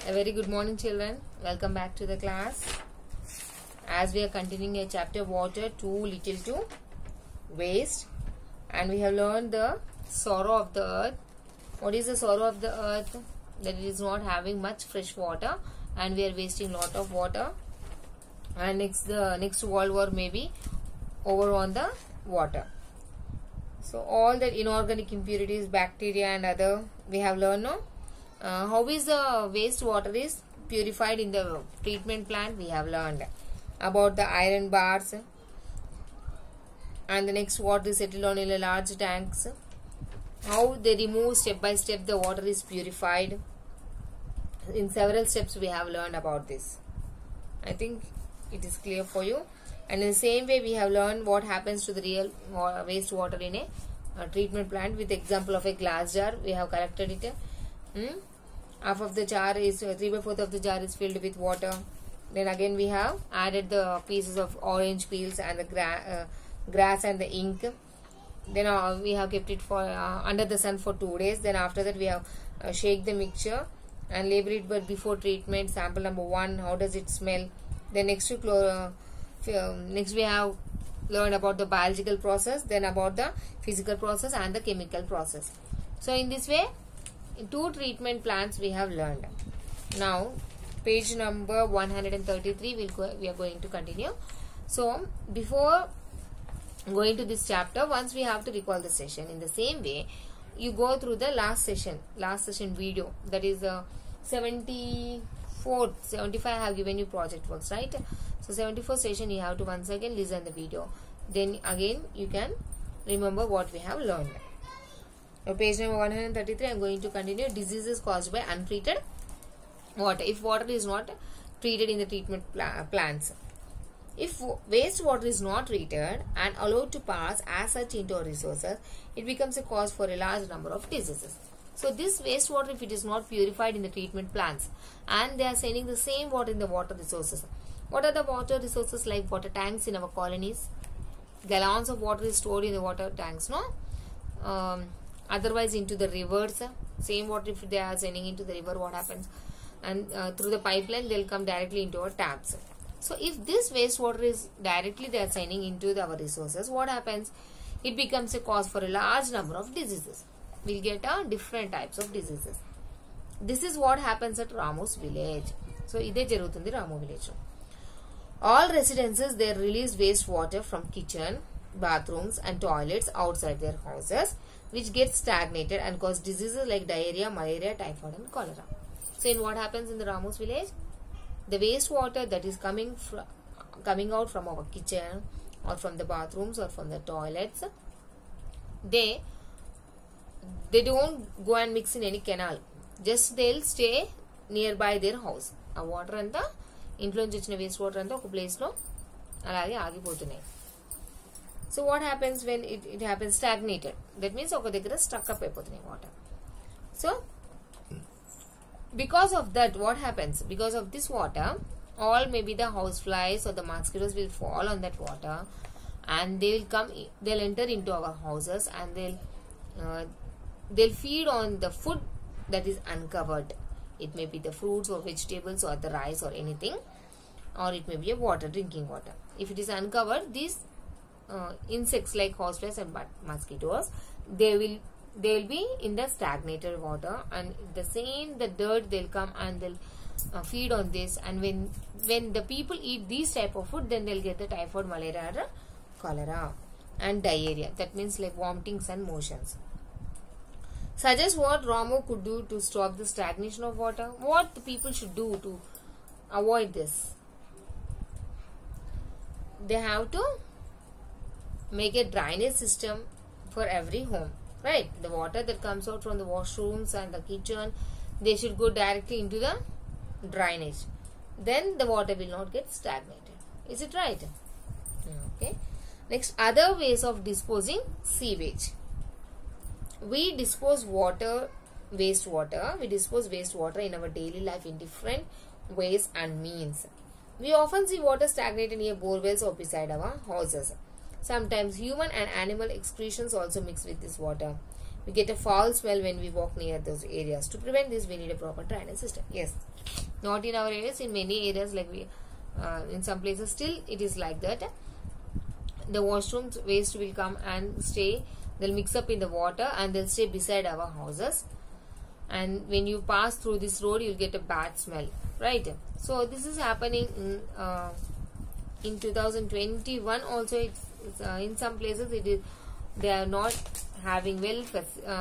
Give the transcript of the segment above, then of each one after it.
A very good morning, children. Welcome back to the class. As we are continuing a chapter water, too little to waste, and we have learned the sorrow of the earth. What is the sorrow of the earth? That it is not having much fresh water and we are wasting lot of water. And the next world war may be over on the water. So all that inorganic impurities, bacteria and other we have learned now. How is the waste water is purified in the treatment plant? We have learned about the iron bars, and the next water is settled on in a large tanks. How they remove step by step the water is purified. In several steps we have learned about this. I think it is clear for you. And in the same way we have learned what happens to the real waste water in a treatment plant with the example of a glass jar. We have collected it. Half of the jar is 3/4 of the jar is filled with water. Then again we have added the pieces of orange peels and the grass and the ink. Then we have kept it for under the sun for 2 days. Then after that we have shake the mixture and label it but before treatment. Sample number 1, how does it smell? Then next we have learned about the biological process, then about the physical process and the chemical process. So in this way, 2 treatment plants we have learned. Now page number 133 we are going to continue. So before going to this chapter, once we have to recall the session. In the same way, you go through the last session video, that is 74, 75 I have given you project works, right? So 74 session you have to once again listen the video, then again you can remember what we have learned. Now page number 133 I am going to continue. Diseases caused by untreated water. If water is not treated in the treatment plants, if wastewater is not treated and allowed to pass as such into our resources, it becomes a cause for a large number of diseases. So this wastewater, if it is not purified in the treatment plants and they are sending the same water in the water resources. What are the water resources? Like water tanks in our colonies. Gallons of water is stored in the water tanks, no? Otherwise into the rivers. Same water if they are sending into the river, what happens? And through the pipeline they will come directly into our taps. So if this wastewater is directly they are sending into our resources, what happens? It becomes a cause for a large number of diseases. We'll get different types of diseases. This is what happens at Ramo's village. So ide jarugutundi Ramo village. All residences they release wastewater from kitchen, bathrooms and toilets outside their houses, which gets stagnated and cause diseases like diarrhea, malaria, typhoid and cholera. So in what happens in the Ramos village? The wastewater that is coming out from our kitchen or from the bathrooms or from the toilets, they don't go and mix in any canal. Just they'll stay nearby their house. A water anta intlo nunchi vachina waste water anta oka place lo alage aagipotunnayi. So what happens when it happens stagnated? That means oka daggara stuck up ayipotunnayi water. So because of that, what happens? Because of this water, all maybe the house flies or the mosquitoes will fall on that water and they'll enter into our houses and they'll feed on the food that is uncovered. It may be the fruits or vegetables or the rice or anything, or it may be a water, drinking water. If it is uncovered, these insects like houseflies and mosquitoes, they'll be in the stagnated water, and the dirt they'll come and they'll feed on this, and when the people eat these type of food, then they'll get the typhoid, malaria, or cholera and diarrhea. That means like vomitings and motions. Suggest what Ramo could do to stop the stagnation of water. What the people should do to avoid this? They have to make a drainage system for every home. Right, the water that comes out from the washrooms and the kitchen, they should go directly into the drainage. Then the water will not get stagnated. Is it right? Okay. Next, other ways of disposing sewage. We dispose wastewater. We dispose wastewater in our daily life in different ways and means. We often see water stagnated near borewells or beside our houses. Sometimes human and animal excretions also mix with this water. we get a foul smell when we walk near those areas. To prevent this, we need a proper drainage system. Yes, not in our areas, in many areas, like we in some places still it is like that. The washrooms waste will come and stay, they'll mix up in the water and they'll stay beside our houses, and when you pass through this road you'll get a bad smell, right? So this is happening in 2021 also. It's in some places they are not having well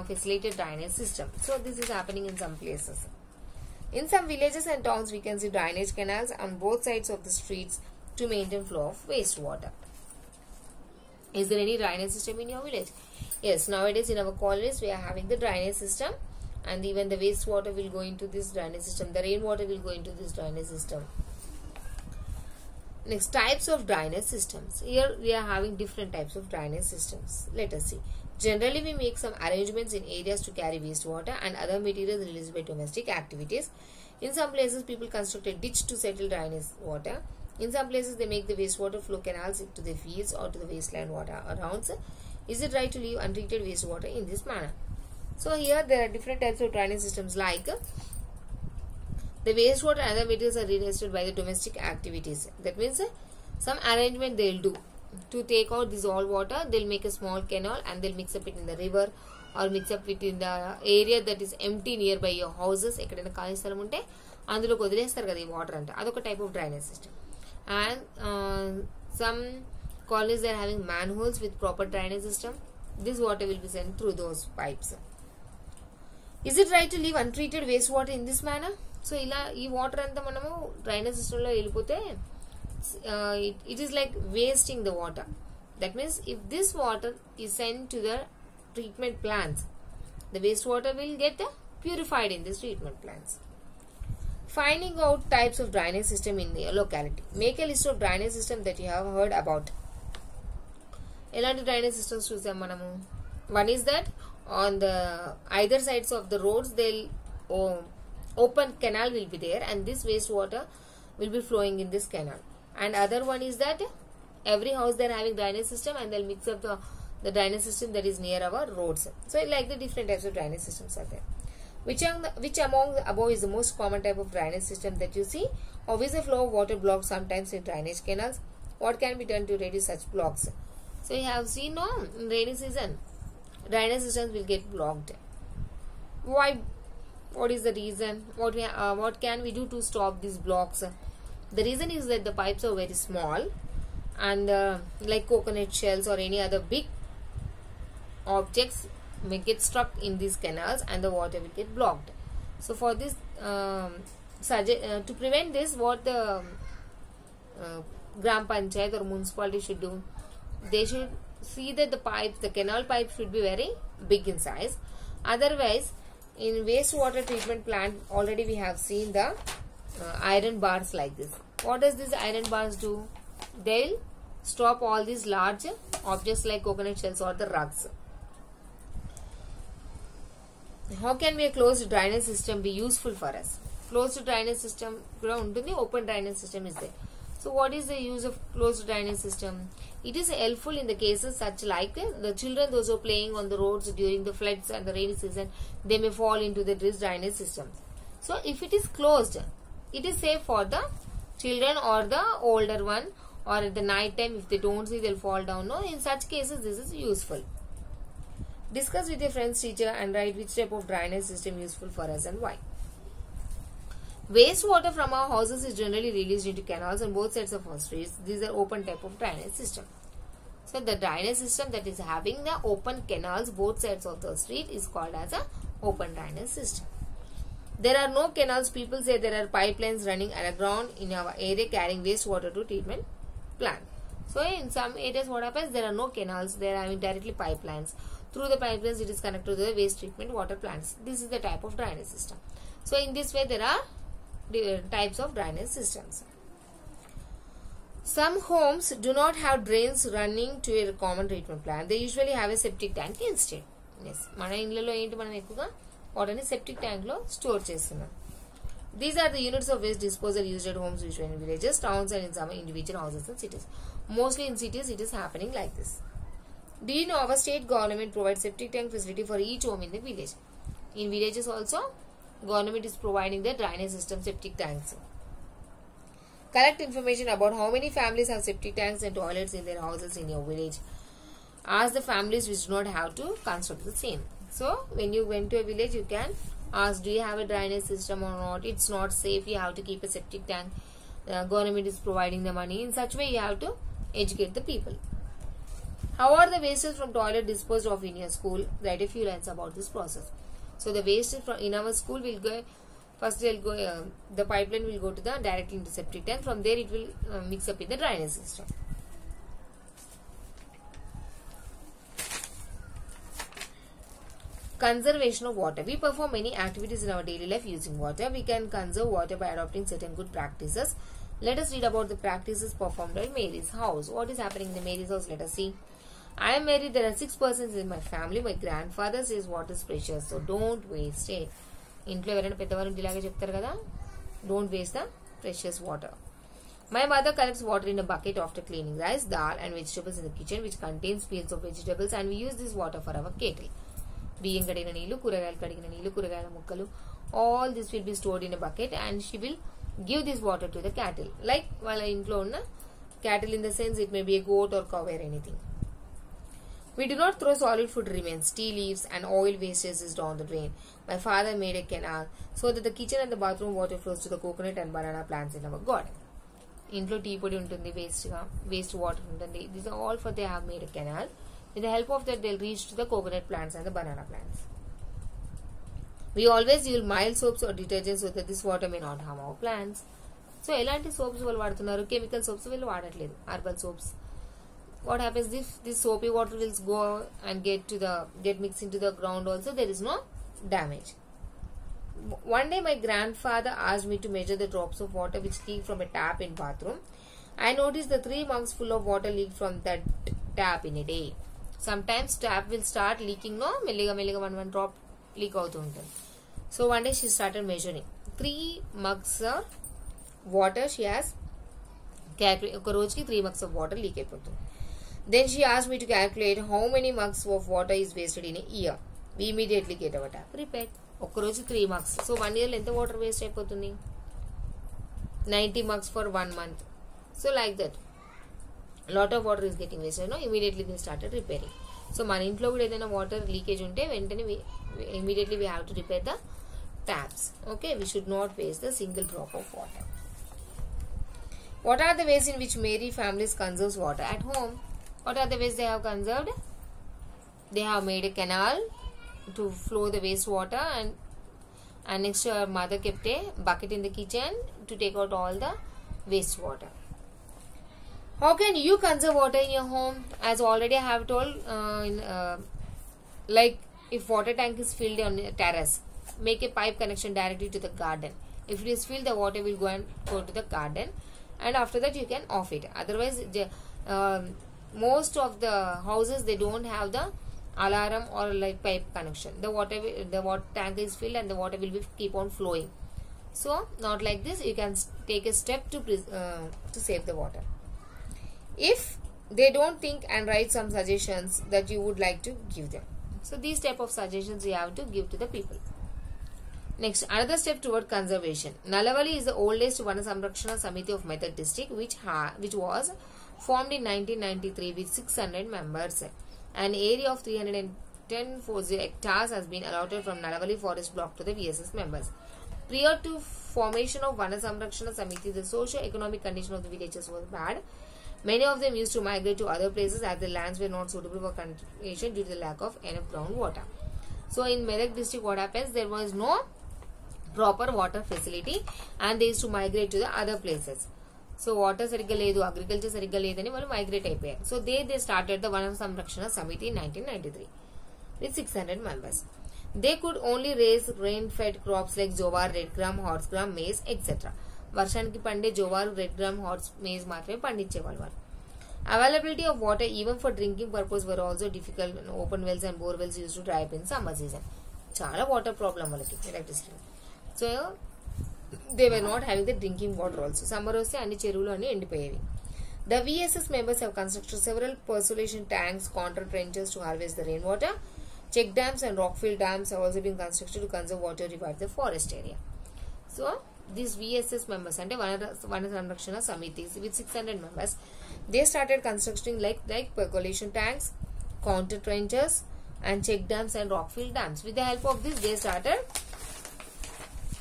facilitated drainage system. So this is happening in some places. In some villages and towns, we can see drainage canals on both sides of the streets to maintain flow of wastewater. Is there any drainage system in your village? Yes, nowadays in our colonies we are having the drainage system, and even the wastewater will go into this drainage system. The rainwater will go into this drainage system. Next, types of drainage systems. Here we are having different types of drainage systems. Let us see. Generally, we make some arrangements in areas to carry wastewater and other materials released by domestic activities. In some places, people construct a ditch to settle drainage water. In some places, they make the wastewater flow canals to the fields or to the wasteland water around. Is it right to leave untreated wastewater in this manner? So here there are different types of drainage systems, like the wastewater and other materials are released by the domestic activities. That means some arrangement they will do to take out this all water. They'll make a small canal and they'll mix up it in the river or mix up it in the area that is empty nearby your houses. ఎక్కడైనా ఖాళీ స్థలం ఉంటే అందులోకి వదిలేస్తారు కదా ఈ water అంటే, అదొక type of drainage system. And some colonies are having manholes with proper drainage system. This water will be sent through those pipes. Is it right to leave untreated wastewater in this manner? So ఇలా ఈ water అంతా మనము drainage సిస్టంలో వెళ్ళిపోతే it is like wasting the water. That means if this water is sent to the treatment plants, the wastewater will get purified in this treatment plants. Finding out types of drainage system in your locality. Make a list of drainage system that you have heard about. ఎలాంటి drainage systems చూసాం మనము? One is that on the either sides of the roads they'll open canal will be there, and this wastewater will be flowing in this canal. And other one is that every house they're having drainage system and they'll mix up the drainage system that is near our roads. So like the different types of drainage systems are there. Which among the above is the most common type of drainage system that you see? Obviously, flow of water blocks sometimes in drainage canals. What can be done to reduce such blocks? So you have seen, no, in rainy season, drainage systems will get blocked. Why? What is the reason? What can we do to stop these blocks? The reason is that the pipes are very small, and like coconut shells or any other big objects may get stuck in these canals and the water will get blocked. So for this, to prevent this, what the Gram Panchayat or municipality should do, they should see that the canal pipes should be very big in size. Otherwise, in wastewater treatment plant, already we have seen the iron bars like this. What does this iron bars do? They'll stop all these large objects like coconut shells or the rugs. How can a closed drainage system be useful for us? Closed drainage system, open drainage system is there. So what is the use of closed drainage system? It is helpful in the cases such like the children, those who are playing on the roads during the floods and the rainy season, they may fall into the drainage system. So if it is closed, it is safe for the children or the older one, or at the night time if they don't see, they'll fall down. No, in such cases this is useful. Discuss with your friend's teacher and write which type of drainage system is useful for us and why. Wastewater from our houses is generally released into canals on both sides of our streets. These are open type of drainage system. So the drainage system that is having the open canals both sides of the street is called as a open drainage system. There are no canals. People say there are pipelines running underground in our area carrying wastewater to treatment plant. So in some areas what happens, there are no canals, they are having directly pipelines. Through the pipelines it is connected to the waste treatment water plants. This is the type of drainage system. So in this way there are types of drainage systems. Some homes do not have drains running to a common treatment plant. They usually have a septic tank instead. Yes, mana inlalo enti manam ekkuga water ni septic tank lo store chestunnam. These are the units of waste disposal used at homes, usually in villages, towns and in some individual houses and cities. Mostly in cities it is happening like this. Do you know our state government provides septic tank facility for each home in the village? In villages also, government is providing the drainage system septic tanks. Collect information about how many families have septic tanks and toilets in their houses in your village. Ask the families which do not have to construct the same. So, when you went to a village, you can ask, do you have a drainage system or not? It's not safe, you have to keep a septic tank. The government is providing the money. In such way, you have to educate the people. How are the wastes from toilet disposed of in your school? Write a few lines about this process. So, the waste from in our school will go, first they'll go, the pipeline will go to the directly into septic tank. From there, it will mix up in the drainage system. Conservation of water. We perform many activities in our daily life using water. We can conserve water by adopting certain good practices. Let us read about the practices performed at Mary's house. What is happening in the Mary's house? Let us see. I am married. There are 6 persons in my family. My grandfather says water is precious, so don't waste it. ఇంట్లో ఎవరైనా పెద్దవారు ఇలాగే చెప్తారు కదా, don't waste the precious water. My mother collects water in a bucket after cleaning rice, dal and vegetables in the kitchen which contains fields of vegetables, and we use this water for our kettle. బియ్యం కడిగిన నీళ్లు, కూరగాయలు కడిగిన నీళ్లు, కూరగాయల ముక్కలు, all this will be stored in a bucket and she will give this water to the cattle. Like వాళ్ళ ఇంట్లో ఉన్న cattle, in the sense it may be a goat or cow or anything. We do not throw solid food remains, tea leaves and oil wastage down the drain. My father made a canal so that the kitchen and the bathroom water flows to the coconut and banana plants in our garden. ఇంట్లో tea పొడి ఉంటుంది, waste water ఉంటుంది. These are all for they have made a canal. With the help of that, they'll reach to the coconut plants and the banana plants. We always use mild soaps or detergents so that this water may not harm our plants. So, elanti soaps వాళ్ళు వాడుతున్నారు, chemical soaps వీళ్ళు వాడట్లేదు, herbal soaps. What happens if this soapy water will go and get mixed into the ground also, there is no damage. One day my grandfather asked me to measure the drops of water which leak from a tap in bathroom. I noticed the 3 mugs full of water leaked from that tap in a day. Sometimes tap will start leaking, no, మెల్లిగా one drop leak అవుతూ ఉంటుంది. So one day she started measuring 3 mugs of water. She has calculated ఒక రోజుకి 3 mugs of water leak అయిపోతుంది. Then she asked me to calculate how many mugs of water is wasted in a year. We immediately get our tap repaired. ఒక రోజు 3 mugs. So 1 year ఎంత water waste అయిపోతుంది? 90 mugs for 1 month. So like that. Lot of water is getting wasted. No, immediately they started repairing. So మన ఇంట్లో కూడా ఏదైనా water leakage ఉంటే వెంటనే immediately we have to repair the taps. Okay, we should not waste the single drop of water. What are the ways in which Mary families conserves water at home? What are the ways they have conserved? They have made a canal to flow the waste water, and next her mother kept a bucket in the kitchen to take out all the waste water. How can you conserve water in your home? As already I have told, like if water tank is filled on a terrace, make a pipe connection directly to the garden. If it is filled, the water will go to the garden, and after that you can off it. Otherwise, most of the houses, they don't have the alarm or like pipe connection. The water tank is filled and the water will be keep on flowing. So not like this. You can take a step to save the water. If they don't think and write some suggestions that you would like to give them. So these type of suggestions you have to give to the people. Next, another step toward conservation. Nalavali is the oldest Vana Samrakshana Samiti of Medak district, which was formed in 1993 with 600 members. An area of 310 hectares has been allotted from Nalavali forest block to the VSS members. Prior to formation of Vana Samrakshana Samiti, the socio-economic condition of the villages was bad. Many of them used to migrate to other places as the lands were not suitable for cultivation due to the lack of enough groundwater. So in Medak district, what happens? There was no proper water facility and they used to migrate to the other places. So water sarigga ledu, agriculture sarigga ledani vallu migrate ayipoyaru. So they started the Vana Samrakshana Samiti in 1993 with 600 members. They could only raise rain-fed crops like jowar, red gram, horse gram, maize, etc. వర్షానికి పండే జోవారు, red gram, horse maze మాత్రమే పండించేవాళ్ళు వాళ్ళు. Availability of water even for drinking purpose were also difficult. Open wells and bore wells used to dry up in summer season. చాలా water problem వాళ్ళకి electricity. So they were not having the drinking water also. Summer వస్తే అన్ని చెరువులు అన్ని ఎండిపోయేవి. The VSS members have constructed several percolation tanks, contour trenches to harvest the rainwater. Check dams and rockfill dams have also been constructed to conserve water, revive the forest area. So, these VSS members and Vana Sanrakshana Samitis with 600 members, they started constructing like percolation tanks, contour trenches and check dams and rockfill dams. With the help of this, they started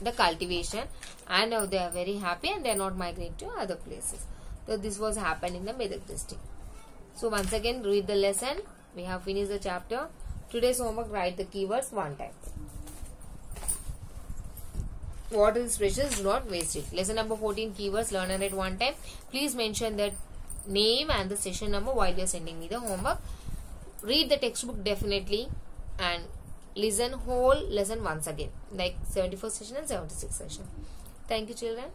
the cultivation, and now they are very happy and they are not migrating to other places. So this was happened in the Medak district. So once again read the lesson. We have finished the chapter. Today's homework, write the keywords one time. Water is precious, do not waste it. Lesson number 14, keywords, learn and write one time. Please mention the name and the session number while you are sending me the homework. Read the textbook definitely and listen whole lesson once again, like 71st session and 76th session. Thank you, children.